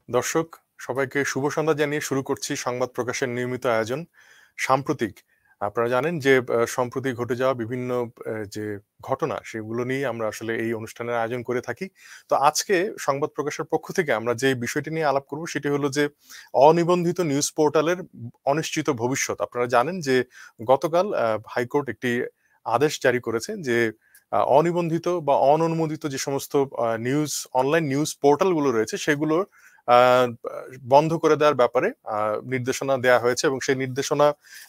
দর্শক সবাইকে শুভ সন্ধ্যা জানিয়ে শুরু করছি সংবাদ প্রকাশের নিয়মিত আয়োজন সাম্প্রতিক। আপনারা জানেন যে সম্প্রতি ঘটে যাওয়া বিভিন্ন যে ঘটনা সেগুলো নিয়ে আমরা আসলে এই অনুষ্ঠানের আয়োজন করে থাকি। তো আজকে সংবাদ প্রকাশের পক্ষ থেকে আমরা যে বিষয়টি নিয়ে আলাপ করব সেটি হলো যে অনিবন্ধিত নিউজ পোর্টালের অনিশ্চিত ভবিষ্যৎ। আপনারা জানেন যে গতকাল হাইকোর্ট একটি আদেশ জারি করেছে যে অনিবন্ধিত বা অননুমোদিত যে সমস্ত নিউজ অনলাইন নিউজ পোর্টালগুলো রয়েছে সেগুলোর বন্ধ করে দেওয়ার ব্যাপারে নির্দেশনা দেয়া হয়েছে এবং সেই নির্দেশনা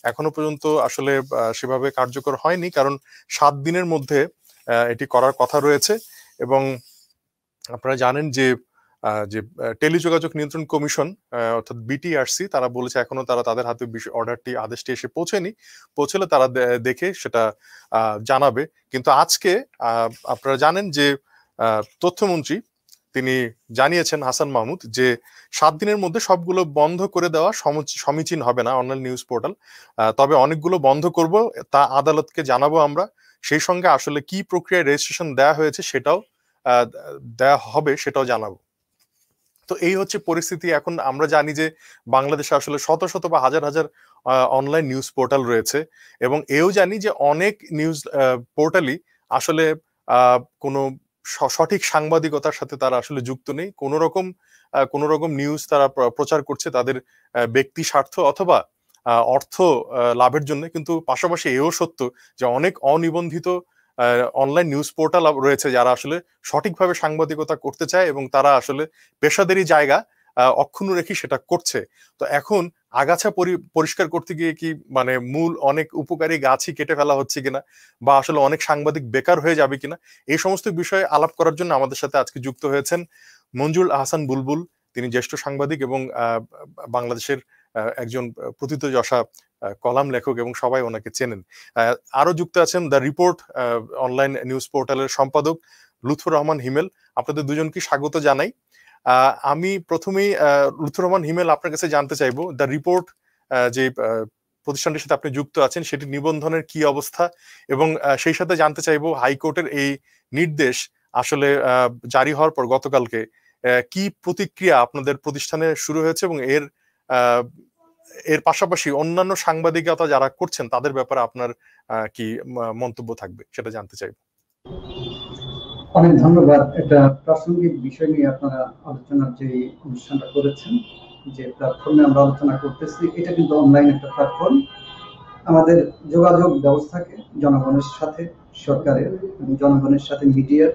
এখনো পর্যন্ত আসলে সেভাবে কার্যকর হয়নি, কারণ ৭ দিনের মধ্যে এটি করার কথা রয়েছে। এবং আপনারা জানেন যে যে টেলিযোগাযোগ নিয়ন্ত্রণ কমিশন অর্থাৎ বিটিআরসি তারা বলেছে এখনো তারা তাদের হাতে অর্ডারটি আদেশটি এসে পৌঁছেনি, পৌঁছলে তারা দেখে সেটা জানাবে। কিন্তু আজকে আপনারা জানেন যে তথ্যমন্ত্রী তিনি জানিয়েছেন হাসান মাহমুদ যে ৭ দিনের মধ্যে সবগুলো বন্ধ করে দেওয়া সমীচীন হবে না অনলাইন নিউজ পোর্টাল, তবে অনেকগুলো বন্ধ করব, তা আদালতকে জানাবো আমরা। সেই সঙ্গে আসলে কি প্রক্রিয়ায় রেজিস্ট্রেশন দেওয়া হয়েছে সেটাও দেওয়া হবে, সেটাও জানাবো। তো এই হচ্ছে পরিস্থিতি। এখন আমরা জানি যে বাংলাদেশে আসলে শত শত বা হাজার হাজার অনলাইন নিউজ পোর্টাল রয়েছে এবং এও জানি যে অনেক নিউজ পোর্টালই আসলে কোনো সঠিক সাংবাদিকতার সাথে তারা আসলে যুক্ত নেই। কোনো রকম নিউজ তারা প্রচার করছে তাদের ব্যক্তি স্বার্থ অথবা অর্থ লাভের জন্য। কিন্তু পাশাপাশি এও সত্য যে অনেক অনিবন্ধিত অনলাইন নিউজ পোর্টাল রয়েছে যারা আসলে সঠিকভাবে সাংবাদিকতা করতে চায় এবং তারা আসলে পেশাদারি জায়গা অক্ষুণ্ণ রেখে সেটা করছে। তো এখন আগাছা পরিষ্কার করতে গিয়ে কি মানে মূল অনেক উপকারী গাছই কেটে ফেলা হচ্ছে কিনা, বা আসলে অনেক সাংবাদিক বেকার হয়ে যাবে কিনা, এই সমস্ত বিষয়ে আলাপ করার জন্য আমাদের সাথে আজকে যুক্ত হয়েছেন মঞ্জুল আহসান বুলবুল। তিনি জ্যেষ্ঠ সাংবাদিক এবং বাংলাদেশের একজন প্রথিতযশা কলাম লেখক এবং সবাই ওনাকে চেনেন। আরো যুক্ত আছেন দ্য রিপোর্ট অনলাইন নিউজ পোর্টালের সম্পাদক লুৎফর রহমান হিমেল। আপনাদের দুজনকে স্বাগত জানাই। আমি প্রথমেই লুৎফর রহমান হিমেল আপনার কাছে জানতে চাইবো দ্য রিপোর্ট যে প্রতিষ্ঠানটির সাথে আপনি যুক্ত আছেন সেটি নিবন্ধনের কি অবস্থা, এবং সেই সাথে জানতে চাইবো হাইকোর্টের এই নির্দেশ আসলে জারি হওয়ার পর গতকালকে কি প্রতিক্রিয়া আপনাদের প্রতিষ্ঠানে শুরু হয়েছে এবং এর পাশাপাশি অন্যান্য সাংবাদিকতা যারা করছেন তাদের ব্যাপারে আপনার কি মন্তব্য থাকবে সেটা জানতে চাইব। অনেক ধন্যবাদ। এটা প্রাসঙ্গিক বিষয় নিয়ে আপনারা আলোচনার যে অনুষ্ঠানটা করেছেন, যে প্ল্যাটফর্মে আমরা আলোচনা করতেছি, এটা কিন্তু অনলাইন একটা প্ল্যাটফর্ম। আমাদের যোগাযোগ ব্যবস্থাকে জনগণের সাথে সরকারের এবং জনগণের সাথে মিডিয়ার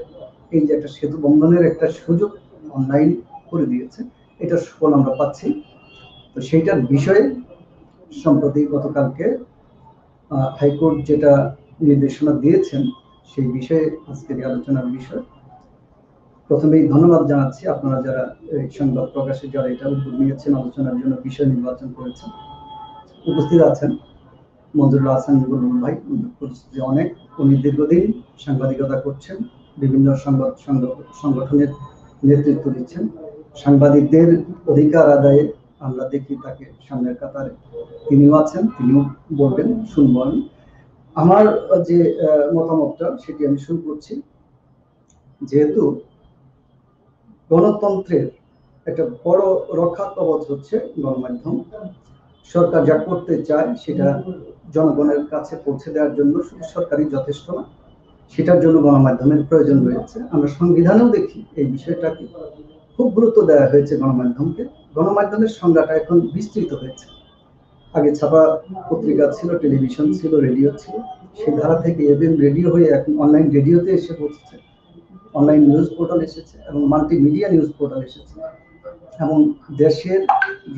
এই যে একটা সেতু বন্ধনের একটা সুযোগ অনলাইন করে দিয়েছে, এটার সুফল আমরা পাচ্ছি। তো সেইটার বিষয়ে সম্প্রতি গতকালকে হাইকোর্ট যেটা নির্দেশনা দিয়েছেন সেই বিষয়ে আজকের আলোচনার বিষয়। প্রথমেই ধন্যবাদ জানাচ্ছি আপনারা যারা এই সংবাদ প্রকাশে যারা এটা উদ্যোগ নিয়েছেন, আলোচনার জন্য বিষয় নির্বাচন করেছেন। উপস্থিত আছেন মঞ্জুরুল হাসান বুলবুল ভাই, পরিস্থিতি অনেক, উনি দীর্ঘদিন সাংবাদিকতা করছেন, বিভিন্ন সংগঠনের নেতৃত্ব দিচ্ছেন। সাংবাদিকদের অধিকার আদায়ে আমরা দেখি তাকে সামনের কাতারে, তিনিও আছেন, তিনিও বলবেন, শুনবো আমি। আমার যে মতামতটা সেটি আমি শুরু করছি। যেহেতু গণতন্ত্রের একটা বড় রক্ষা কবচ হচ্ছে গণমাধ্যম, সরকার যা করতে চায় সেটা জনগণের কাছে পৌঁছে দেওয়ার জন্য শুধু সরকারই যথেষ্ট না, সেটার জন্য গণমাধ্যমের প্রয়োজন রয়েছে। আমরা সংবিধানেও দেখি এই বিষয়টাকে খুব গুরুত্ব দেওয়া হয়েছে গণমাধ্যমকে। গণমাধ্যমের সংজ্ঞাটা এখন বিস্তৃত হয়েছে। আগে ছাপা পত্রিকা ছিল, টেলিভিশন ছিল, রেডিও ছিল, সেই ধারা থেকে এফএম রেডিও হয়ে এখন অনলাইন রেডিওতে এসে পৌঁছেছে, অনলাইন নিউজ পোর্টাল এসেছে এবং মাল্টিমিডিয়া নিউজ পোর্টাল এসেছে। এবং দেশের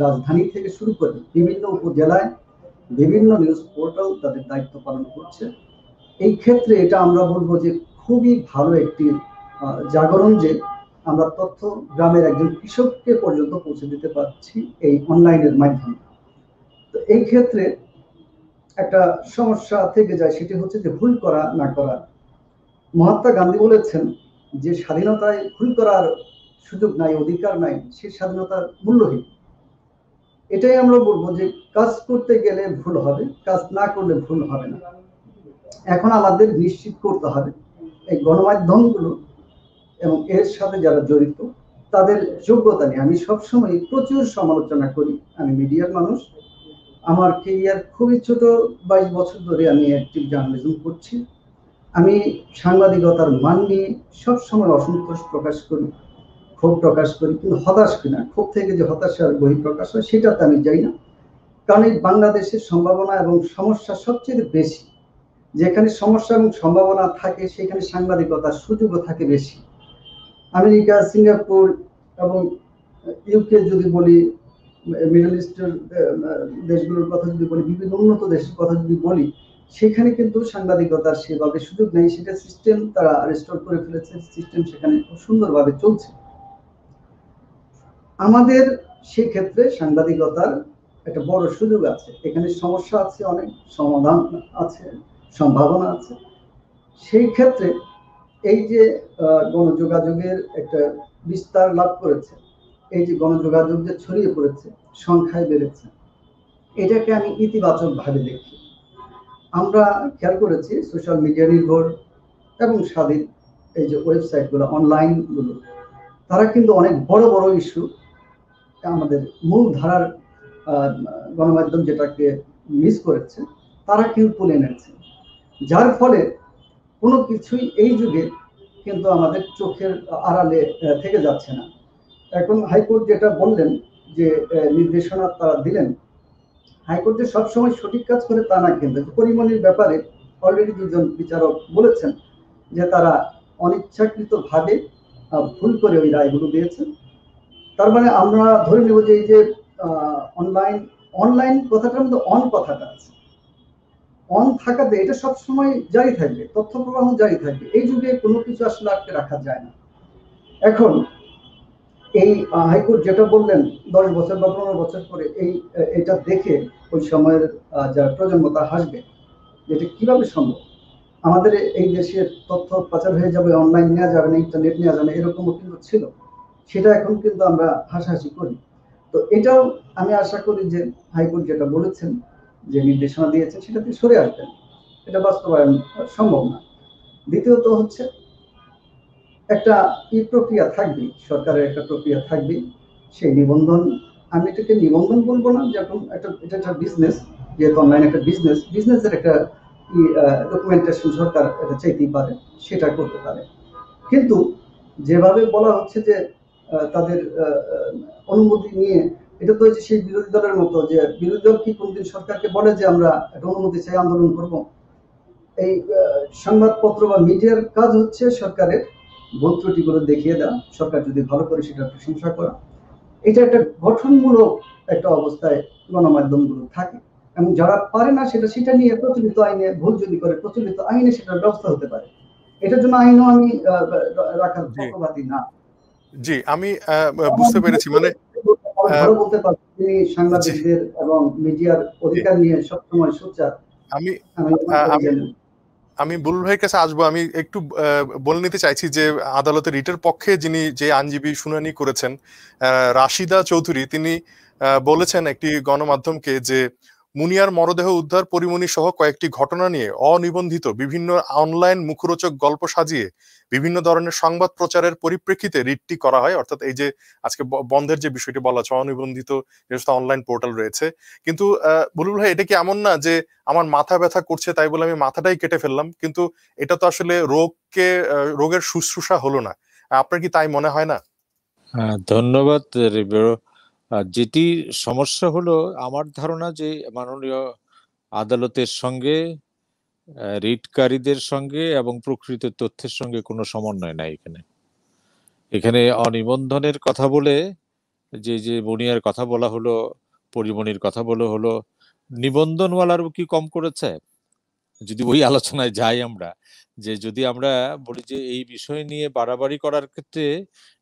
রাজধানী থেকে শুরু করে বিভিন্ন উপজেলায় বিভিন্ন নিউজ পোর্টাল তাদের দায়িত্ব পালন করছে। এই ক্ষেত্রে এটা আমরা বলবো যে খুবই ভালো একটি জাগরণ, যে আমরা তথ্য গ্রামের একজন কৃষককে পর্যন্ত পৌঁছে দিতে পারছি এই অনলাইনের মাধ্যমে। তো এই ক্ষেত্রে একটা সমস্যা থেকে যায়, সেটি হচ্ছে যে ভুল করা না করা। মহাত্মা গান্ধী বলেছেন যে স্বাধীনতায় ভুল করার সুযোগ নাই, অধিকার নাই, সে স্বাধীনতার মূল্যহীন। এটাই আমরা বলবো যে কাজ করতে গেলে ভুল হবে, কাজ না করলে ভুল হবে না। এখন আমাদের নিশ্চিত করতে হবে এই গণমাধ্যমগুলো এবং এর সাথে যারা জড়িত তাদের যোগ্যতা নেই। আমি সবসময় প্রচুর সমালোচনা করি। আমি মিডিয়ার মানুষ, আমার কেরিয়ার খুবই ছোট, 22 বছর ধরে আমি অ্যাক্টিভ জার্নালিজম করছি। আমি সাংবাদিকতার মান নিয়ে সবসময় অসন্তোষ প্রকাশ করি, ক্ষোভ প্রকাশ করি, কিন্তু হতাশ কিনা, ক্ষোভ থেকে যে হতাশার বহিঃপ্রকাশ হয় সেটাতে আমি যাই না। কারণ এই বাংলাদেশের সম্ভাবনা এবং সমস্যা সবচেয়ে বেশি। যেখানে সমস্যা এবং সম্ভাবনা থাকে সেখানে সাংবাদিকতার সুযোগও থাকে বেশি। আমেরিকা, সিঙ্গাপুর এবং ইউকে যদি বলি, মিডল ইস্টের দেশগুলোর কথা যদি বলি, বিভিন্ন উন্নত দেশের কথা যদি বলি, সেখানে কিন্তু সাংবাদিকতার সেভাবে সুযোগ নেই। সেটা সিস্টেম তারা রেস্টোর করে ফেলেছে, সিস্টেম সেখানে খুব সুন্দরভাবে চলছে। আমাদের সেক্ষেত্রে সাংবাদিকতার একটা বড় সুযোগ আছে। এখানে সমস্যা আছে, অনেক সমাধান আছে, সম্ভাবনা আছে। সেই ক্ষেত্রে এই যে গণযোগাযোগের একটা বিস্তার লাভ করেছে, এই যে গণযোগাযোগ যে ছড়িয়ে পড়েছে, সংখ্যায় বেড়েছে, এটাকে আমি ইতিবাচক ভাবে দেখি। আমরা খেয়াল করেছি সোশ্যাল মিডিয়া নির্ভর এবং স্বাধীন এই যে ওয়েবসাইটগুলো, অনলাইন গুলো, তারা কিন্তু অনেক বড় বড় ইস্যু আমাদের মূল ধারার গণমাধ্যম যেটাকে মিস করেছে, তারা কিন্তু তুলে এনেছে। যার ফলে কোনো কিছুই এই যুগে কিন্তু আমাদের চোখের আড়ালে থেকে যাচ্ছে না। এখন হাইকোর্ট যেটা বললেন যে নির্দেশনা তারা দিলেন, হাইকোর্ট যে সবসময় সঠিক কাজ করে তা না, কিন্তু পরিমণির ব্যাপারে অলরেডি দুজন বিচারক বলেছেন যে তারা অনিচ্ছাকৃত ভাবে ভুল করে ওই রায়গুলো দিয়েছেন। তার মানে আমরা ধরে নেব যে এই যে অনলাইন অনলাইন কথাটার মধ্যে অন কথাটা আছে, অন থাকাতে এটা সবসময় জারি থাকবে, তথ্য প্রবাহ জারি থাকবে। এই যুগে কোনো কিছু আসলে আটকে রাখা যায় না। এখন এই হাইকোর্ট যেটা বললেন 10 বছর বা 15 বছর পরে এটা দেখে ওই সময়ের যারা প্রজন্ম তা হাসবে, যেটা কিভাবে সম্ভব। আমাদের এই দেশের তথ্য পাচার হয়ে যাবে, অনলাইন নেওয়া যাবে না, ইন্টারনেট নেওয়া যাবে না, এরকমও কিন্তু ছিল। সেটা এখন কিন্তু আমরা হাসাহাসি করি। তো এটাও আমি আশা করি যে হাইকোর্ট যেটা বলেছেন, যে নির্দেশনা দিয়েছে, সেটাতে সরে আসবেন। এটা বাস্তবায়ন সম্ভব না। দ্বিতীয়ত হচ্ছে একটা প্রক্রিয়া থাকবে, সরকারের একটা প্রক্রিয়া থাকবে, সেই নিবন্ধন। আমি এটাকে নিবন্ধন বলবো না, যেরকম এটা একটা বিজনেস, যেহেতু অনলাইন একটা বিজনেসের একটা ডকুমেন্টেশন সরকার এটা চাইতেই পারে, সেটা করতে পারে। কিন্তু যেভাবে বলা হচ্ছে যে তাদের অনুমতি নিয়ে, এটা তো সেই বিরোধী দলের মতো, যে বিরোধী দল কি কোনদিন সরকারকে বলে যে আমরা একটা অনুমতি চাই, আন্দোলন করব? এই সংবাদপত্র বা মিডিয়ার কাজ হচ্ছে সরকারের ভুল ত্রুটিগুলো দেখিয়ে দেওয়া, সরকার যদি ভালো করে সেটা প্রশংসা করা। এটা একটা গঠনমূলক একটা অবস্থায় গণমাধ্যমগুলো থাকে, এবং যারা পারে না সেটা নিয়ে প্রচলিত আইনে, ভুল যদি করে প্রচলিত আইনে সেটার ব্যবস্থা হতে পারে। এটার জন্য আইনও আমি রাখার পক্ষপাতী না। জি, আমি বুঝতে পেরেছি। মানে ভালো বলতে পারছি তিনি জি, সাংবাদিকদের এবং মিডিয়ার জি। অধিকার নিয়ে সবসময় সোচ্চার। আমি আমি মনে করি আমি যে আমি বুলবুল ভাইয়ের কাছে আসবো। আমি একটু বলে নিতে চাইছি যে আদালতের রিটের পক্ষে যে আইনজীবী শুনানি করেছেন, রাশিদা চৌধুরী, তিনি বলেছেন একটি গণমাধ্যমকে যে মুনিয়ার মরদেহ উদ্ধার, পরিমণি সহ কয়েকটি ঘটনা নিয়ে অনিবন্ধিত বিভিন্ন অনলাইন মুখরোচক গল্প সাজিয়ে বিভিন্ন ধরনের সংবাদ প্রচারের পরিপ্রেক্ষিতে রিটটি করা হয়। অর্থাৎ এই যে আজকে বন্ধের যে বিষয়টি বলা হচ্ছে, অনিবন্ধিত যে অনলাইন পোর্টাল রয়েছে। কিন্তু বুলবুল ভাই, এটা কি এমন না যে আমার মাথা ব্যথা করছে তাই বলে আমি মাথাটাই কেটে ফেললাম? কিন্তু এটা তো আসলে রোগের শুশ্রূষা হলো না। আপনার কি তাই মনে হয় না? ধন্যবাদ রিবেরো। যেটি সমস্যা হলো, আমার ধারণা যে মাননীয় আদালতের সঙ্গে, রিটকারীদের সঙ্গে এবং প্রকৃত তথ্যের সঙ্গে কোনো সমন্বয় নাই এখানে। এখানে অনিবন্ধনের কথা বলে যে বনিয়ার কথা বলা হলো, পরিমণির কথা বলা হলো, নিবন্ধনওয়ালারও কি কম করেছে? যদি ওই আলোচনায় যাই আমরা, যে যদি আমরা বলি যে এই বিষয় নিয়ে বাড়াবাড়ি করার ক্ষেত্রে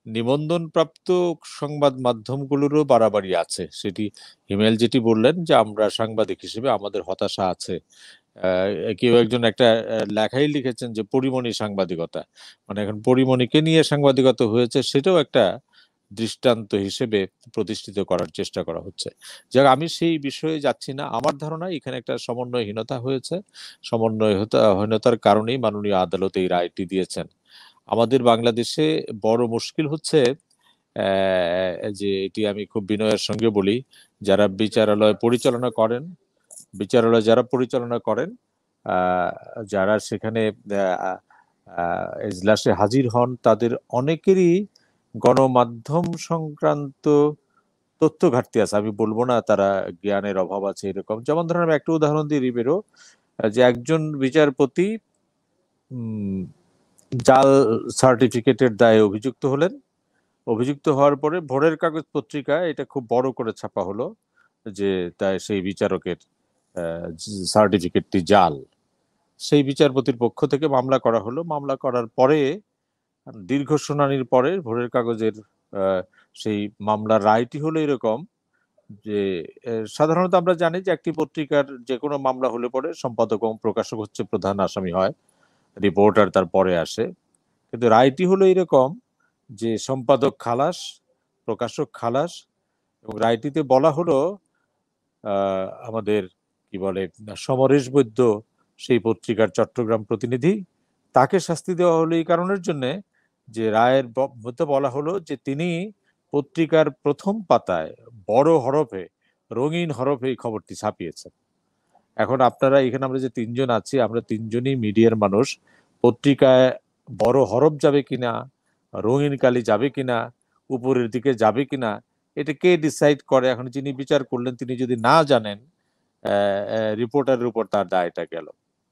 নিবন্ধন প্রাপ্ত সংবাদ মাধ্যমগুলোরও বাড়াবাড়ি আছে। সেটি হিমেল যেটি বললেন যে আমরা সাংবাদিক হিসেবে আমাদের হতাশা আছে। কেউ একজন একটা লেখাই লিখেছেন যে পরিমণি সাংবাদিকতা, মানে এখন পরিমণিকে নিয়ে সাংবাদিকতা হয়েছে, সেটাও একটা দৃষ্টান্ত হিসেবে প্রতিষ্ঠিত করার চেষ্টা করা হচ্ছে। যাক, আমি সেই বিষয়ে যাচ্ছি না। আমার ধারণা এখানে একটা সমন্বয়হীনতা হয়েছে। সমন্বয়হীনতার কারণেই মাননীয় আদালত এই রায়টি দিয়েছেন। আমাদের বাংলাদেশে বড় মুশকিল হচ্ছে যে এটি আমি খুব বিনয়ের সঙ্গে বলি, যারা বিচারালয় যারা পরিচালনা করেন, যারা সেখানে এজলাসে হাজির হন, তাদের অনেকেরই গণমাধ্যম সংক্রান্ত তথ্য ঘাটতি আছে। আমি বলবো না তারা জ্ঞানের অভাব আছে এরকম। যেমন ধরেন আমি একটা উদাহরণ দিই রিবেরো, যে একজন বিচারপতি জাল সার্টিফিকেটের দায়ে অভিযুক্ত হলেন। অভিযুক্ত হওয়ার পরে ভোরের কাগজ পত্রিকায় এটা খুব বড় করে ছাপা হলো যে তাই সেই বিচারকের সার্টিফিকেটটি জাল। সেই বিচারপতির পক্ষ থেকে মামলা করা হলো। মামলা করার পরে দীর্ঘ শুনানির পরে ভোরের কাগজের সেই মামলার রায়টি হলো এরকম যে সাধারণত আমরা জানি যে একটি পত্রিকার যে কোনো মামলা হলে পরে সম্পাদক এবং প্রকাশক হচ্ছে প্রধান আসামি হয়, রিপোর্টার তারপরে আসে। কিন্তু রায়টি হলো এরকম যে সম্পাদক খালাস, প্রকাশক খালাস, এবং রায়টিতে বলা হলো আমাদের কি বলে সমরেশ বৈদ্য, সেই পত্রিকার চট্টগ্রাম প্রতিনিধি, তাকে শাস্তি দেওয়া হলো এই কারণের জন্য যে রায়ের মধ্যে বলা হলো যে তিনি পত্রিকার প্রথম পাতায় বড় হরফে, রঙিন হরফে এই খবরটি ছাপিয়েছেন। এখন আপনারা এখানে আমরা যে তিনজন আছি, আমরা তিনজনই মিডিয়ার মানুষ। পত্রিকায় বড় হরফ যাবে কিনা, রঙিন কালি যাবে কিনা, উপরের দিকে যাবে কিনা, এটা কে ডিসাইড করে? এখন যিনি বিচার করলেন তিনি যদি না জানেন, রিপোর্টারের উপর তার দায়টা গেল।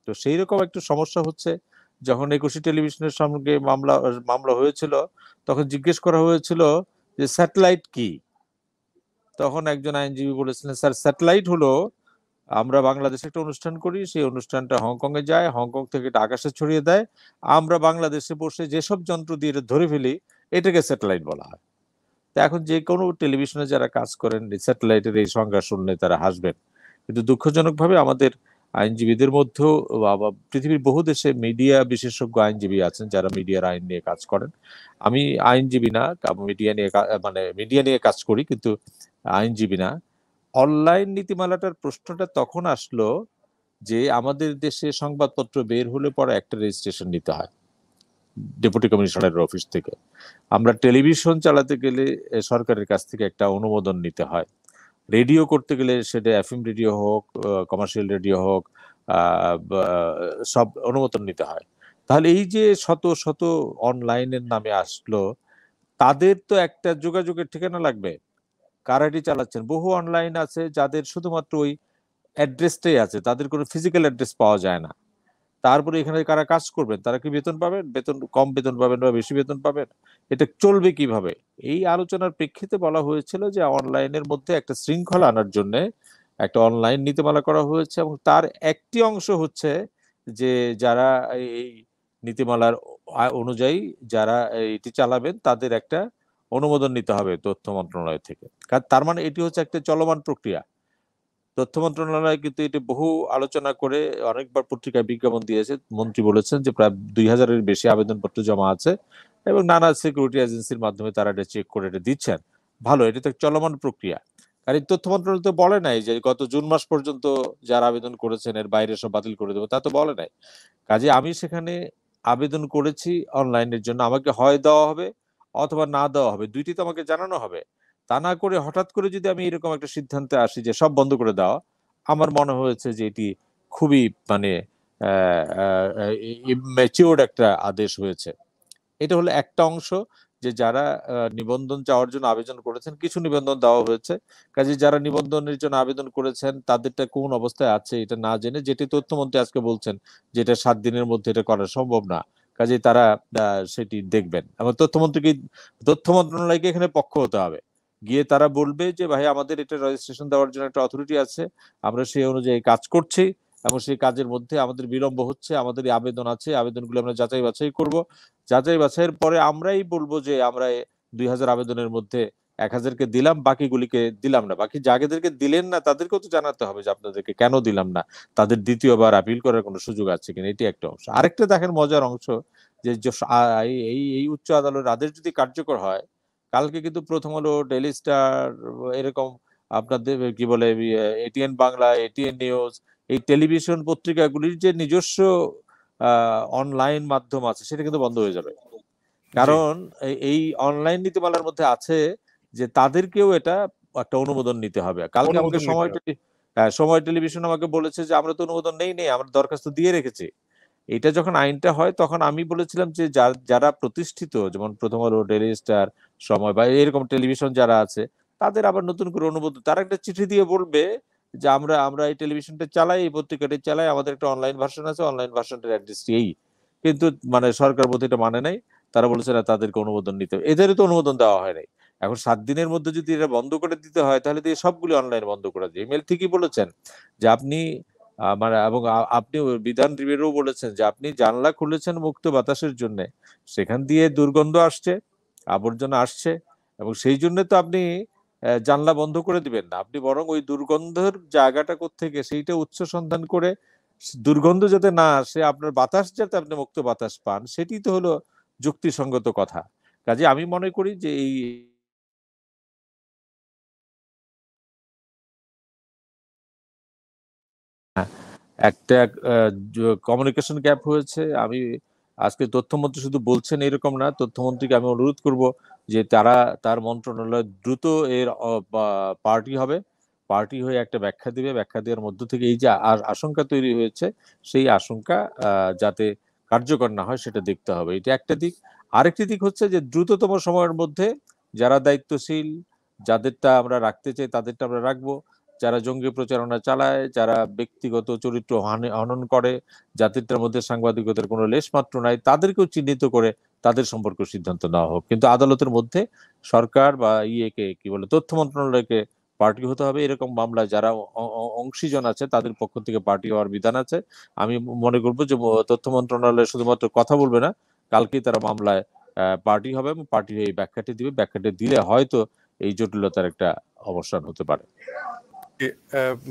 তো সেই রকম একটা সমস্যা হচ্ছে। যখন একুশে টেলিভিশনের সঙ্গে মামলা হয়েছিল, তখন জিজ্ঞেস করা হয়েছিল যে স্যাটেলাইট কি। তখন একজন আইনজীবী বলেছিলেন, স্যার স্যাটেলাইট হলো আমরা বাংলাদেশে একটা অনুষ্ঠান করি, সেই অনুষ্ঠানটা হংকং এ যায়, হংকং থেকে এটা আকাশে ছড়িয়ে দেয়, আমরা বাংলাদেশে বসে যেসব যন্ত্র দিয়ে এটা ধরে ফেলি, এটাকে স্যাটেলাইট বলা হয়। তো এখন যে কোনো টেলিভিশনে যারা কাজ করেন, স্যাটেলাইটের এই সংজ্ঞা শুনলে তারা হাসবেন। কিন্তু দুঃখজনকভাবে আমাদের আইনজীবীদের মধ্যেও পৃথিবীর বহু দেশে মিডিয়া বিশেষজ্ঞ আইনজীবী আছেন যারা মিডিয়ার আইন নিয়ে কাজ করেন। আমি আইনজীবী না, মিডিয়া নিয়ে কাজ করি, কিন্তু আইনজীবী না। অনলাইন নীতিমালাটার প্রশ্নটা তখন আসলো যে আমাদের দেশে সংবাদপত্র বের হলে পরে একটা রেজিস্ট্রেশন নিতে হয় ডেপুটি কমিশনারের অফিস থেকে। আমরা টেলিভিশন চালাতে গেলে সরকারের কাছ থেকে একটা অনুমোদন নিতে হয়। রেডিও করতে গেলে সেটা এফএম রেডিও হোক, কমার্শিয়াল রেডিও হোক, সব অনুমোদন নিতে হয়। তাহলে এই যে শত শত অনলাইনের নামে আসলো, তাদের তো একটা যোগাযোগের ঠিকানা লাগবে। কারা এটি চালাচ্ছেন? বহু অনলাইন আছে যাদের শুধুমাত্র ওই অ্যাড্রেসটাই আছে, তাদের কোনো ফিজিক্যাল অ্যাড্রেস পাওয়া যায় না। তারপরে এখানে কারা কাজ করবেন? তারা কি বেতন পাবেন? কম বেতন পাবেন বা বেশি বেতন পাবেন? এটা চলবে কিভাবে? এই আলোচনার প্রেক্ষিতে বলা হয়েছিল যে অনলাইনের মধ্যে একটা শৃঙ্খলা আনার জন্য একটা অনলাইন নীতিমালা করা হয়েছে, এবং তার একটি অংশ হচ্ছে যে যারা এই নীতিমালার অনুযায়ী যারা এটি চালাবেন তাদের একটা অনুমোদন নিতে হবে তথ্য মন্ত্রণালয় থেকে। তার মানে এটি হচ্ছে একটা চলমান প্রক্রিয়া। তথ্য মন্ত্রণালয় কিন্তু এটি বহু আলোচনা করে অনেকবার পত্রিকায় বিজ্ঞাপন দিয়েছে। মন্ত্রী বলেছেন যে প্রায় 2000-এর বেশি আবেদনপত্র জমা আছে, এবং নানা সিকিউরিটি এজেন্সির মাধ্যমে তারা এটা চেক করে এটা দিচ্ছেন। ভালো, এটা তো চলমান প্রক্রিয়া। আর এই তথ্য মন্ত্রণালয় তো বলে নাই যে গত জুন মাস পর্যন্ত যারা আবেদন করেছেন এর বাইরে সব বাতিল করে দেবো, তা তো বলে নাই। কাজে আমি সেখানে আবেদন করেছি অনলাইনের জন্য, আমাকে হয় দেওয়া হবে অথবা না দেওয়া হবে, দুইটি তো আমাকে জানানো হবে। তা না করে হঠাৎ করে যদি আমি এরকম একটা সিদ্ধান্তে আসি যে সব বন্ধ করে দেওয়া, আমার মনে হয়েছে যে এটি খুবই মানে ম্যাচিওর্ড একটা আদেশ হয়েছে। এটা হলো একটা অংশ, যে যারা নিবন্ধন চাওয়ার জন্য আবেদন করেছেন, কিছু নিবন্ধন দেওয়া হয়েছে। কাজে যারা নিবন্ধনের জন্য আবেদন করেছেন তাদেরটা কোন অবস্থায় আছে এটা না জেনে, যেটি তথ্যমন্ত্রী আজকে বলছেন যেটা 7 দিনের মধ্যে এটা করা সম্ভব না, কাজে তারা সেটি দেখবেন। এবং তথ্য মন্ত্রণালয়কে এখানে পক্ষ হতে হবে। গিয়ে তারা বলবে যে ভাই আমাদের এটা রেজিস্ট্রেশন দেওয়ার জন্য একটা অথরিটি আছে, আমরা সেই অনুযায়ী কাজ করছি, এবং সেই কাজের মধ্যে আমাদের বিলম্ব হচ্ছে, আমাদের আবেদন আছে, আবেদনগুলো আমরা যাচাই বাছাই করব। যাচাই বাছাইয়ের পরে আমরাই বলবো যে আমরা 2000 আবেদনের মধ্যে 1000-কে দিলাম, বাকিগুলিকে দিলাম না। বাকি যাদেরকে দিলেন না তাদেরকেও তো জানাতে হবে যে আপনাদেরকে কেন দিলাম না, তাদের দ্বিতীয়বার আপিল করার কোনো সুযোগ আছে কিনা। এটি একটা অংশ। আরেকটা দেখেন মজার অংশ, যে এই উচ্চ আদালতের আদেশ যদি কার্যকর হয়, কালকে কিন্তু প্রথম আলো, ডেইলি স্টার, এরকম আপনাদের কি বলে এটিএন বাংলা, এটিএন নিউজ, এই টেলিভিশন পত্রিকাগুলির যে নিজস্ব অনলাইন মাধ্যম আছে সেটা কিন্তু বন্ধ হয়ে যাবে। কারণ এই অনলাইন নীতিমালার মধ্যে আছে যে তাদেরকেও এটা একটা অনুমোদন নিতে হবে। কালকে আমাকে অনুমোদন নিতে হবে। সময় টেলিভিশন আমাকে বলেছে যে আমরা তো অনুমোদন নেই, আমরা দরখাস্ত দিয়ে রেখেছি। এটা যখন আইনটা হয় তখন আমি বলেছিলাম যে যারা প্রতিষ্ঠিত, যেমন প্রথম আলো, ডেইলি স্টার, সময় বা এরকম টেলিভিশন যারা আছে, তাদের আবার নতুন করে অনুমোদন, তারা একটা চিঠি দিয়ে বলবে যে আমরা আমরা এই টেলিভিশনটা চালাই, এই পত্রিকাটা চালাই, আমাদের একটা অনলাইন ভার্সন আছে, অনলাইন ভার্সনটার অ্যাড্রেস এই। কিন্তু মানে সরকার বোধহয় এটা মানে নাই, তারা বলেছে না তাদেরকে অনুমোদন নিতে হবে। এদেরও তো অনুমোদন দেওয়া হয় নাই। এখন 7 দিনের মধ্যে যদি এটা বন্ধ করে দিতে হয় তাহলে দিয়ে সবগুলি অনলাইন বন্ধ করে দিয়ে। ইমেল ঠিকই বলেছেন যে আপনি মানে, এবং আপনি বিধান রিবেরও বলেছেন যে আপনি জানলা খুলেছেন মুক্ত বাতাসের জন্য, সেখান দিয়ে দুর্গন্ধ আসছে, আবর্জনা আসছে, এবং সেই জন্য তো আপনি জানলা বন্ধ করে দিবেন না। আপনি বরং ওই দুর্গন্ধের জায়গাটা কোত্থেকে সেইটা উৎস সন্ধান করে দুর্গন্ধ যাতে না আসে, আপনার বাতাস যাতে আপনি মুক্ত বাতাস পান, সেটি তো হলো যুক্তিসঙ্গত কথা। কাজে আমি মনে করি যে এই একটা কমিউনিকেশন গ্যাপ হয়েছে। আমি আজকে তথ্যমন্ত্রী শুধু বলছেন এরকম না, তথ্যমন্ত্রীকে আমি অনুরোধ করব যে তার মন্ত্রণালয় দ্রুত এর পার্টি হবে, পার্টি হয়ে একটা ব্যাখ্যা দিবে, ব্যাখ্যা দেওয়ার মধ্য থেকে এই যে আশঙ্কা তৈরি হয়েছে সেই আশঙ্কা যাতে কার্যকর না হয় সেটা দেখতে হবে। এটা একটা দিক। আরেকটি দিক হচ্ছে যে দ্রুততম সময়ের মধ্যে যারা দায়িত্বশীল, যাদেরটা আমরা রাখতে চাই তাদেরটা আমরা রাখবো, যারা জঙ্গি প্রচারণা চালায়, যারা ব্যক্তিগত চরিত্র হনন করে, যাদেরটার মধ্যে সাংবাদিকতার কোনো লেশমাত্র নাই, তাদেরকেও চিহ্নিত করে তাদের সম্পর্কে সিদ্ধান্ত নেওয়া হোক। কিন্তু আদালতের মধ্যে সরকার বা কি বলে, তথ্য মন্ত্রণালয়কে পার্টি হতে হবে। এরকম মামলায় যারা অংশীজন আছে তাদের পক্ষ থেকে পার্টি হওয়ার বিধান আছে। আমি মনে করবো যে তথ্য মন্ত্রণালয় শুধুমাত্র কথা বলবে না, কালকেই তারা মামলায় পার্টি হবে এবং পার্টি হয়ে এই ব্যাখ্যাটি দিবে। ব্যাখ্যাটি দিলে হয়তো এই জটিলতার একটা অবসান হতে পারে।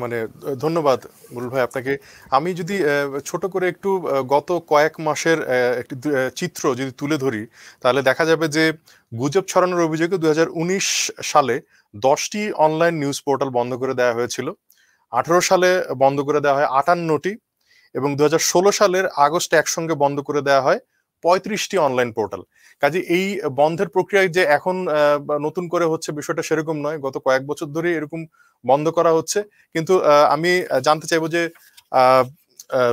মানে ধন্যবাদ মুরুল ভাই আপনাকে। আমি যদি ছোট করে একটু গত কয়েক মাসের একটি চিত্র যদি তুলে ধরি, তাহলে দেখা যাবে যে গুজব ছড়ানোর অভিযোগে 2019 সালে 10টি অনলাইন নিউজ পোর্টাল বন্ধ করে দেওয়া হয়েছিল। 18 সালে বন্ধ করে দেওয়া হয় 58টি, এবং 2016 সালের আগস্টে একসঙ্গে বন্ধ করে দেওয়া হয় 35টি অনলাইন পোর্টাল। কাজে এই বন্ধের প্রক্রিয়ায় যে এখন নতুন করে হচ্ছে বিষয়টা সেরকম নয়, গত কয়েক বছর ধরে এরকম বন্ধ করা হচ্ছে। কিন্তু আমি জানতে চাইবো যে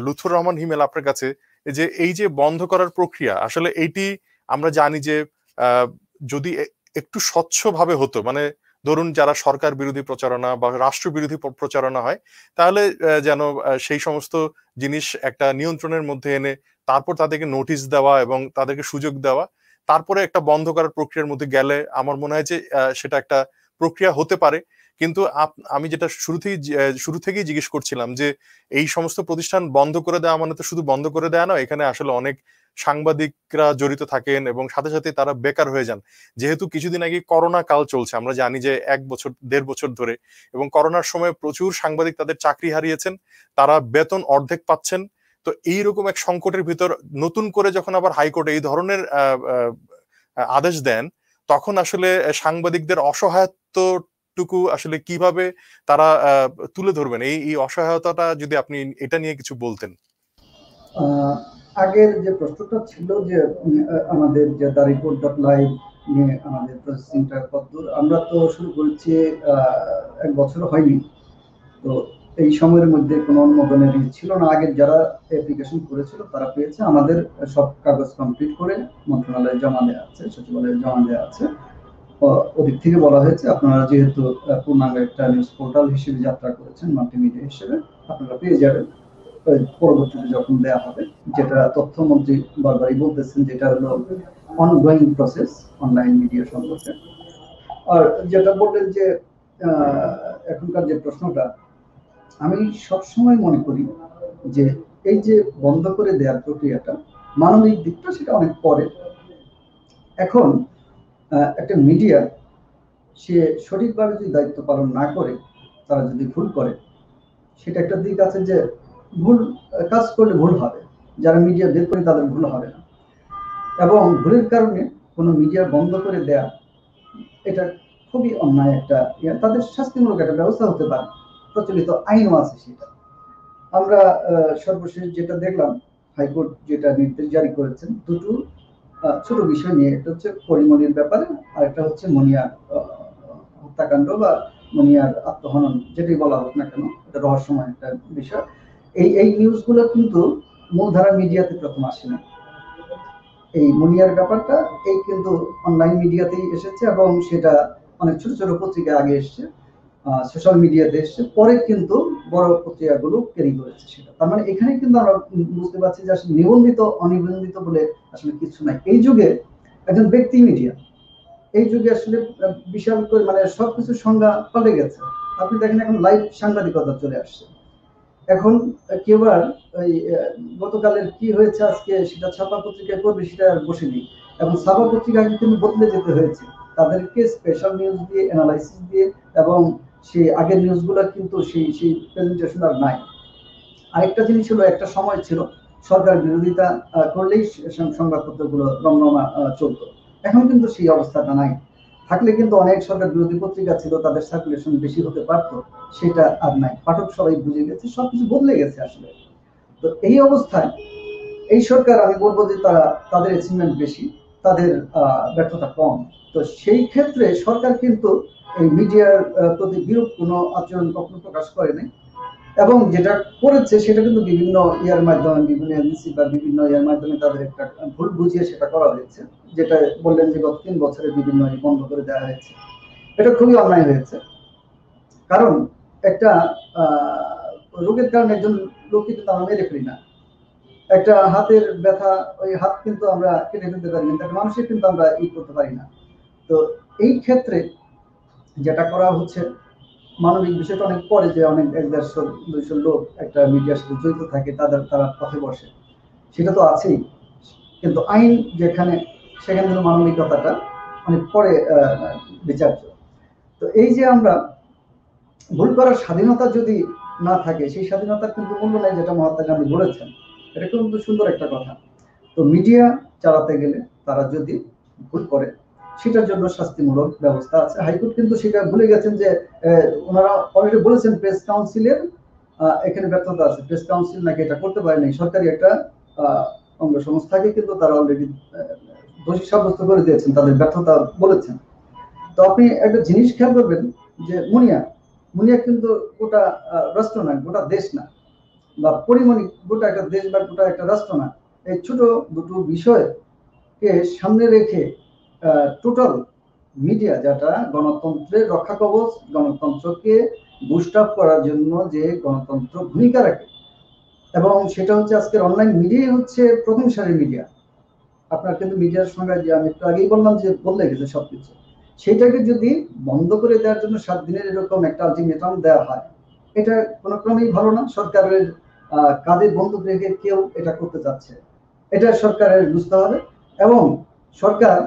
লুৎফর রহমান হিমেল আপনার কাছে, যে এই যে বন্ধ করার প্রক্রিয়া, আসলে এইটি আমরা জানি যে যদি একটু স্বচ্ছভাবে হতো, মানে ধরুন যারা সরকার বিরোধী প্রচারণা বা রাষ্ট্র বিরোধী প্রচারণা হয়, তাহলে যেন সেই সমস্ত জিনিস একটা নিয়ন্ত্রণের মধ্যে এনে তারপর তাদেরকে নোটিশ দেওয়া এবং তাদেরকে সুযোগ দেওয়া, তারপরে একটা বন্ধ করার প্রক্রিয়ার মধ্যে গেলে আমার মনে হয় যে সেটা একটা প্রক্রিয়া হতে পারে। কিন্তু আমি যেটা শুরু থেকেই জিজ্ঞেস করছিলাম যে এই সমস্ত প্রতিষ্ঠান বন্ধ করে দেওয়া মানে তো শুধু বন্ধ করে দেওয়া নয়, এখানে আসলে অনেক সাংবাদিকরা জড়িত থাকেন এবং সাথে সাথে তারা বেকার হয়ে যান। যেহেতু কিছুদিন আগে করোনা কাল চলছে, আমরা জানি যে 1-1.5 বছর ধরে, এবং করোনার সময় প্রচুর সাংবাদিক তাদের চাকরি হারিয়েছেন, তারা বেতন অর্ধেক পাচ্ছেন। তো এইরকম এক সংকটের ভিতর নতুন করে যখন আবার হাইকোর্টে এই ধরনের আদেশ দেন, তখন আসলে সাংবাদিকদের অসহায়ত্বটুকু আসলে কিভাবে তারা তুলে ধরবেন, এই অসহায়তাটা যদি আপনি এটা নিয়ে কিছু বলতেন। আগের যে প্রশ্নটা ছিল যে আমাদের যে দা রিপোর্ট.লাইভ নিয়ে আমাদের প্রসেসিংটা কতদূর, আমরা তো শুরু করেছি 1 বছর হয়নি। তো এই সময়ের মধ্যে কোনো অনুমোদনের ছিল না। আগের যারা অ্যাপ্লিকেশন করেছিল তারা পেয়েছে। আমাদের সব কাগজ কমপ্লিট করে মন্ত্রণালয়ে জমা দেওয়া আছে, সচিবালয়ে জমা দেওয়া আছে। ওদিক থেকে বলা হয়েছে আপনারা যেহেতু পূর্ণাঙ্গ একটা নিউজ পোর্টাল হিসেবে যাত্রা করেছেন, মাল্টিমিডিয়া হিসেবে, আপনারা পেয়ে যাবেন পরবর্তীতে যখন দেয়া হবে। যেটা তথ্যমন্ত্রী বারবারই বলতেছেন, যেটা হলো অনগোয়িং প্রসেস অনলাইন মিডিয়া সম্পর্কে। আর যেটা বললেন যে এখনকার যে প্রশ্নটা, আমি সবসময় মনে করি যে এই যে বন্ধ করে দেওয়ার প্রক্রিয়াটা, মানবিক দিকটা সেটা অনেক পরে। এখন একটা মিডিয়া সে সঠিকভাবে যদি দায়িত্ব পালন না করে, তারা যদি ভুল করে, সেটা একটা দিক আছে যে ভুল কাজ করলে ভুল হবে, যারা মিডিয়া বের করে তাদের ভুল হবে না। এবং ভুলের কারণে কোনো মিডিয়া বন্ধ করে দেয়া, এটা খুবই অন্যায় একটা তাদের শাস্তিমূলক একটা ব্যবস্থা হতে পারে, প্রচলিত আইনও আছে সেটা। আমরা সর্বশেষ যেটা দেখলাম, হাইকোর্ট যেটা নির্দেশ জারি করেছেন, দুটো ছোট বিষয় নিয়ে, একটা হচ্ছে পরিমণির ব্যাপারে, আর একটা হচ্ছে মুনিয়ার হত্যাকাণ্ড বা মুনিয়ার আত্মহনন, যেটাই বলা হোক না কেন, এটা রহস্যময় একটা বিষয়। এই নিউজগুলো কিন্তু মূলধারা মিডিয়াতে প্রথম আসে না। এই মুনিয়ার ব্যাপারটা এই কিন্তু অনলাইন মিডিয়াতেই এসেছে, এবং সেটা অনেক ছোট ছোট পত্রিকায় আগে এসছে, সোশ্যাল মিডিয়াতে এসছে, পরে কিন্তু বড় পত্রিকাগুলো ক্যারি করেছে সেটা। তার মানে এখানে কিন্তু আমরা বুঝতে পারছি যে আসলে নিবন্ধিত অনিবন্ধিত বলে আসলে কিছু নাই। এই যুগে একজন ব্যক্তি মিডিয়া, এই যুগে আসলে বিশাল করে মানে সবকিছু সংজ্ঞা পাল্টে গেছে। আপনি দেখেন এখন লাইভ সাংবাদিকতা চলে আসছে। এখন কেউ আর ওই গতকালের কি হয়েছে আজকে সেটা ছাপা পত্রিকায় করবে সেটা আর বসেনি, এবং ছাপা পত্রিকাকে কিন্তু বদলে যেতে হয়েছে, তাদেরকে স্পেশাল নিউজ দিয়ে, অ্যানালাইসিস দিয়ে, এবং সেই আগের নিউজগুলো কিন্তু সেই প্রেজেন্টেশন আর নাই। আরেকটা জিনিস হলো, একটা সময় ছিল সরকার বিরোধিতা করলেই সংবাদপত্রগুলো রমরমা চলতো। এখন কিন্তু সেই অবস্থাটা নাই। থাকলে কিন্তু অনেক সরকার বিরোধী পত্রিকা ছিল, তাদের সার্কুলেশন বেশি হতে পারতো, সেটা আর নাই। পাঠক সবাই বুঝে গেছে, সবকিছু বদলে গেছে আসলে। তো এই অবস্থায় এই সরকার, আমি বলবো যে তাদের অ্যাচিভমেন্ট বেশি, তাদের ব্যর্থতা কম। তো সেই ক্ষেত্রে সরকার কিন্তু এই মিডিয়ার প্রতি বিরূপ কোনো আচরণ কখনো প্রকাশ করে নাই, এবং যেটা করেছে সেটা কিন্তু বিভিন্ন ইয়ার মাধ্যমে, বিভিন্ন এজেন্সি বা বিভিন্ন ইয়ার মাধ্যমে তাদের একটা ভুল বুঝিয়ে সেটা করা হয়েছে। যেটা বললেন যে গত 3 বছরে বিভিন্ন বন্ধ করে দেওয়া হয়েছে, এটা খুবই অন্যায় হয়েছে। কারণ একটা রোগের কারণে একজন লোককে কিন্তু আমরা মেরে ফেলি না, একটা হাতের ব্যথা, ওই হাত কিন্তু আমরা কেটে ফেলতে পারি না, একটা মানুষের কিন্তু আমরা করতে পারি না। তো এই ক্ষেত্রে যেটা করা হচ্ছে, মানবিক বিষয়টা অনেক পরে, যে অনেক 100-150 লোক একটা মিডিয়ার সাথে জড়িত থাকে, তারা পথে বসে, সেটা তো আছেই, কিন্তু আইন যেখানে, সেখানে কিন্তু মানবিকতাটা অনেক পরে বিচার্য। তো এই যে আমরা ভুল করার স্বাধীনতা যদি না থাকে, সেই স্বাধীনতার কিন্তু মূল্য নেই, যেটা মহাত্মা গান্ধী বলেছেন। এটা কিন্তু সুন্দর একটা কথা। তো মিডিয়া চালাতে গেলে তারা যদি ভুল করে, সেটার জন্য শাস্তিমূলক ব্যবস্থা আছে। হাইকোর্ট কিন্তু সেটা ভুলে গেছেন যে ওনারা অলরেডি বলেছেন প্রেস কাউন্সিলের এখানে ব্যর্থতা আছে, প্রেস কাউন্সিল নাকি এটা করতে পারে নাই, সরকারি একটা অঙ্গ সংস্থাকে কিন্তু তারা অলরেডি দোষী সাব্যস্ত করে দিয়েছেন, তাদের ব্যর্থতা বলেছেন। তো আপনি একটা জিনিস খেয়াল করবেন যে মুনিয়া কিন্তু গোটা রাষ্ট্র না, গোটা দেশ না, বা পরিমণি গোটা একটা দেশ বা গোটা একটা রাষ্ট্র না। এই ছোট দুটো বিষয়কে সামনে রেখে টোটাল মিডিয়া, যেটা গণতন্ত্রের রক্ষা কবচ, গণতন্ত্রকে বুস্ট আপ করার জন্য যে গণতন্ত্র ভূমিকা রাখে, এবং সেটা হচ্ছে আজকের অনলাইন মিডিয়াই হচ্ছে প্রথম সারির মিডিয়া। আপনার কিন্তু মিডিয়ার সঙ্গে, যে আমি একটু আগেই বললাম যে বদলে গেছে সবকিছু, সেটাকে যদি বন্ধ করে দেওয়ার জন্য 7 দিনের এরকম একটা আলটিমেটাম দেওয়া হয়, এটা কোনো ক্রমেই ভালো না। সরকারের কাঁধে বন্দুক রেখে কেউ এটা করতে চাচ্ছে, এটা সরকারের বুঝতে হবে। এবং সরকার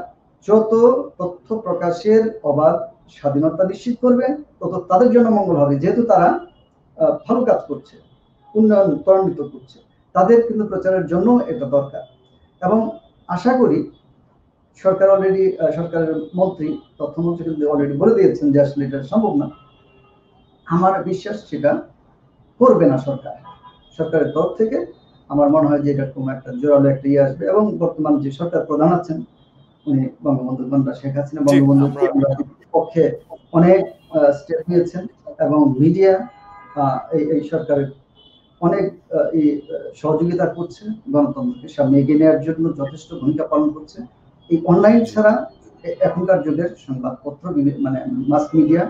যত তথ্য প্রকাশের অবাধ স্বাধীনতা নিশ্চিত করবে, তত তাদের জন্য মঙ্গল হবে, যেহেতু তারা ভালো কাজ করছে, উন্নয়ন ত্বরান্বিত করছে, তাদের কিন্তু প্রচারের জন্য এটা দরকার। এবং আশা করি সরকার অলরেডি, সরকারের মন্ত্রী, তথ্যমন্ত্রী কিন্তু অলরেডি বলে দিয়েছেন যে আসলে এটা সম্ভব না। আমার বিশ্বাস সেটা করবে না সরকার। সরকারের তরফ থেকে আমার মনে হয় যে এরকম একটা জোরালো একটা ইয়ে আসবে, এবং বর্তমান যে সরকার প্রধান আছেন, উনি বঙ্গবন্ধু কন্যা শেখ হাসিনা বঙ্গবন্ধুর পক্ষে অনেক স্টেপ নিয়েছেন, এবং মিডিয়া এই সরকারের অনেক সহযোগিতা করছে, গণতন্ত্রকে সামনে এগিয়ে নেওয়ার জন্য যথেষ্ট ভূমিকা পালন করছে। এই অনলাইন ছাড়া এখনকার যুগের সংবাদপত্র, মানে মাস মিডিয়া,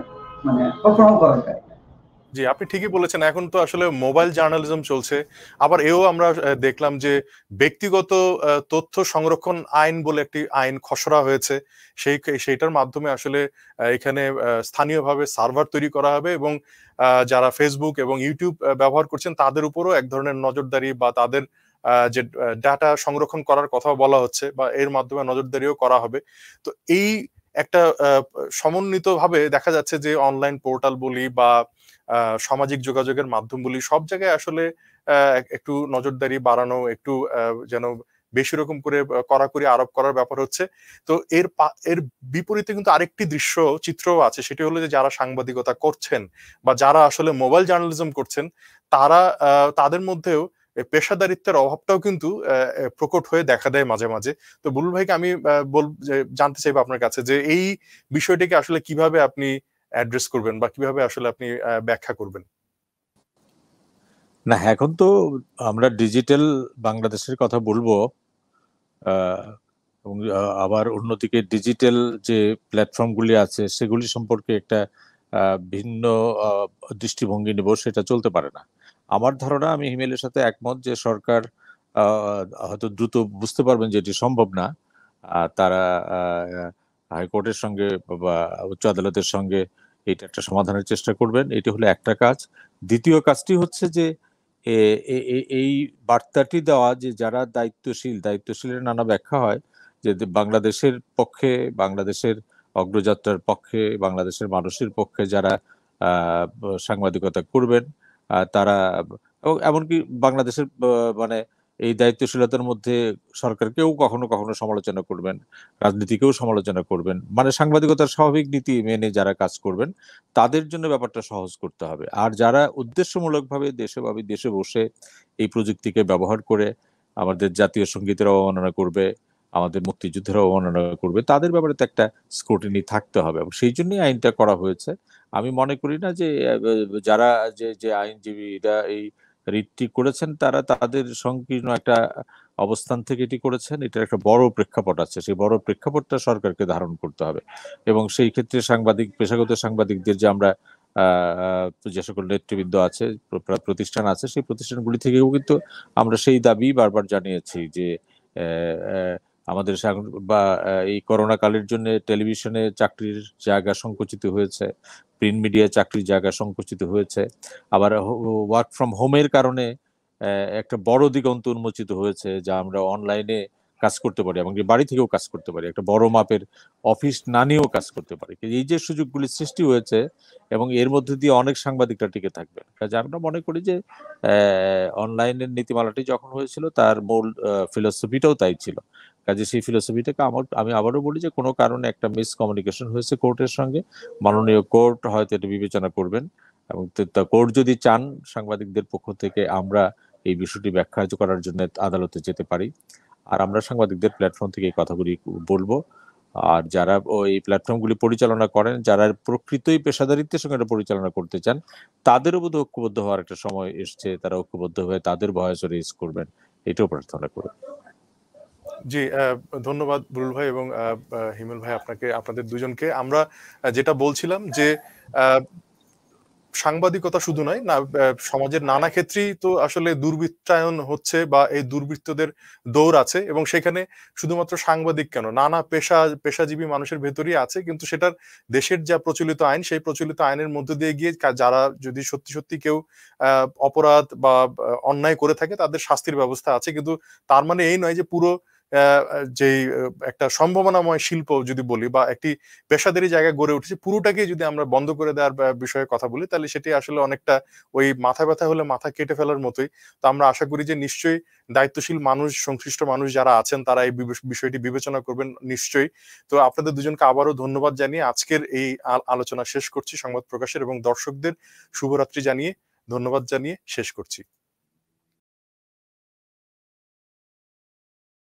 মানে কল্পনাও করা যায়। জি, আপনি ঠিকই বলেছেন। এখন তো আসলে মোবাইল জার্নালিজম চলছে। আবার এও আমরা দেখলাম যে ব্যক্তিগত তথ্য সংরক্ষণ আইন বলে একটি আইন খসড়া হয়েছে। সেইটার মাধ্যমে আসলে এখানে স্থানীয়ভাবে সার্ভার তৈরি করা হবে, এবং যারা ফেসবুক এবং ইউটিউব ব্যবহার করছেন তাদের উপরও এক ধরনের নজরদারি, বা তাদের যে ডাটা সংরক্ষণ করার কথা বলা হচ্ছে, বা এর মাধ্যমে নজরদারিও করা হবে। তো এই একটা সমন্বিতভাবে দেখা যাচ্ছে যে অনলাইন পোর্টাল বলি বা সামাজিক যোগাযোগের মাধ্যম বলি, সব জায়গায় আসলে একটু নজরদারি বাড়ানো, একটু যেন বেশি রকম করে কড়াকড়ি আরোপ করার ব্যাপার হচ্ছে। তো এর বিপরীতে কিন্তু আরেকটি চিত্রও আছে, সেটি হলো যে যারা সাংবাদিকতা করছেন বা যারা আসলে মোবাইল জার্নালিজম করছেন, তারা তাদের মধ্যেও পেশাদারিত্বের অভাবটাও কিন্তু প্রকট হয়ে দেখা দেয় মাঝে মাঝে। তো বুলবুল ভাইকে আমি জানতে চাইবো আপনার কাছে যে এই বিষয়টিকে আসলে কিভাবে আপনি অ্যাড্রেস করবেন বা কিভাবে আসলে আপনি ব্যাখ্যা করবেন? না, এখন তো আমরা ডিজিটাল বাংলাদেশের কথা বলবো, এবং আবার অন্যদিকে ডিজিটাল যে প্ল্যাটফর্মগুলি আছে সেগুলি সম্পর্কে একটা ভিন্ন দৃষ্টিভঙ্গি নেব, সেটা চলতে পারে না। আমার ধারণা, আমি হিমেলের সাথে একমত যে সরকার হয়তো দ্রুত বুঝতে পারবেন যে এটি সম্ভব না। তারা হাইকোর্টের সঙ্গে বা উচ্চ আদালতের সঙ্গে এটা একটা সমাধানের চেষ্টা করবেন। এটি হলো একটা কাজ। দ্বিতীয় কাজটি হচ্ছে যে এই বার্তাটি দেওয়া যে যারা দায়িত্বশীলের নানা ব্যাখ্যা হয় যে বাংলাদেশের পক্ষে, বাংলাদেশের অগ্রযাত্রার পক্ষে, বাংলাদেশের মানুষের পক্ষে যারা সাংবাদিকতা করবেন, তারা এমনকি বাংলাদেশের মানে এই দায়িত্বশীলতার মধ্যে সরকারকেও কখনো কখনো সমালোচনা করবেন, রাজনীতিকেও সমালোচনা করবেন, মানে সাংবাদিকতার স্বাভাবিক নীতি মেনে যারা কাজ করবেন তাদের জন্য ব্যাপারটা সহজ করতে হবে। আর যারা উদ্দেশ্যমূলকভাবে দেশে বসে এই প্রযুক্তিকে ব্যবহার করে আমাদের জাতীয় সঙ্গীতের অবমাননা করবে, আমাদের মুক্তিযুদ্ধের অবমাননা করবে, তাদের ব্যাপারে তো একটা স্ক্রুটিনি থাকতে হবে, এবং সেই জন্যই আইনটা করা হয়েছে। আমি মনে করি না যে যারা যে আইনজীবীরা এই রিটটি করেছেন তারা তাদের সংকীর্ণ একটা অবস্থান থেকে এটি করেছেন। এটার একটা বড় প্রেক্ষাপট আছে, সেই বড় প্রেক্ষাপটটা সরকারকে ধারণ করতে হবে। এবং সেই ক্ষেত্রে পেশাগত সাংবাদিকদের যে আমরা যে সকল নেতৃবৃন্দ আছে, প্রতিষ্ঠান আছে, সেই প্রতিষ্ঠানগুলি থেকেও কিন্তু আমরা সেই দাবি বারবার জানিয়েছি যে আমাদের বা এই করোনা কালের জন্য টেলিভিশনে চাকরির জায়গা সংকুচিত হয়েছে, প্রিন্ট মিডিয়ায় চাকরির জায়গা সংকুচিত হয়েছে, আবার ওয়ার্ক ফ্রম হোমের কারণে একটা বড় দিগন্ত উন্মোচিত হয়েছে, যা আমরা অনলাইনে কাজ করতে পারি এবং বাড়ি থেকেও কাজ করতে পারি, একটা বড় মাপের অফিস না নিয়েও কাজ করতে পারি। এই যে সুযোগগুলি সৃষ্টি হয়েছে এবং এর মধ্যে দিয়ে অনেক সাংবাদিকরা টিকে থাকবে, কাজে আমরা মনে করি যে অনলাইনের নীতিমালাটি যখন হয়েছিল তার মূল ফিলোসফিটাও তাই ছিল। কাজে সেই ফিলোসফিটাকে আমি আবারও বলি যে কোনো কারণে একটা মিসকমিউনিকেশন হয়েছে কোর্টের সঙ্গে, মাননীয় কোর্ট হয়তো এটা বিবেচনা করবেন, এবং কোর্ট যদি চান সাংবাদিকদের পক্ষ থেকে আমরা এই বিষয়টি ব্যাখ্যা করার জন্য আদালতে যেতে পারি। আর আমরা সাংবাদিকদের প্ল্যাটফর্ম থেকে এই কথাগুলি বলবো। আর যারা এই প্ল্যাটফর্মগুলি পরিচালনা করেন, যারা প্রকৃতই পেশাদারিত্বের সঙ্গে এটা পরিচালনা করতে চান, তাদেরও বোধ ঐক্যবদ্ধ হওয়ার একটা সময় এসছে। তারা ঐক্যবদ্ধ হয়ে তাদের ভয়েস রেজ করবেন, এটাও প্রার্থনা করি। জি, ধন্যবাদ বুলবুল ভাই এবং হিমেল ভাই, আপনাদের দুজনকে। আমরা যেটা বলছিলাম যে সাংবাদিকতা শুধু নয় না, সমাজের নানা ক্ষেত্রেই তো আসলে দুর্বৃত্তায়ন হচ্ছে বা এই দুর্বৃত্তদের দৌড় আছে, এবং সেখানে শুধুমাত্র সাংবাদিক কেন, নানা পেশাজীবী মানুষের ভেতরই আছে। কিন্তু সেটার দেশের যা প্রচলিত আইন, সেই প্রচলিত আইনের মধ্য দিয়ে গিয়ে যারা যদি সত্যি সত্যি কেউ অপরাধ বা অন্যায় করে থাকে তাদের শাস্তির ব্যবস্থা আছে। কিন্তু তার মানে এই নয় যে পুরো যেই একটা সম্ভাবনাময় শিল্প যদি বলি বা একটি পেশাদারি জায়গায় গড়ে উঠেছে, পুরোটাকে যদি আমরা বন্ধ করে দেওয়ার বিষয়ে কথা বলি, তাহলে সেটি আসলে অনেকটা ওই মাথা ব্যথা হলে মাথা কেটে ফেলার মতোই। তো আমরা আশা করি যে নিশ্চয়ই দায়িত্বশীল মানুষ, সংশ্লিষ্ট মানুষ যারা আছেন তারা এই বিষয়টি বিবেচনা করবেন নিশ্চয়ই। তো আপনাদের দুজনকে আবারও ধন্যবাদ জানিয়ে আজকের এই আলোচনা শেষ করছি সংবাদ প্রকাশের, এবং দর্শকদের শুভরাত্রি জানিয়ে ধন্যবাদ জানিয়ে শেষ করছি।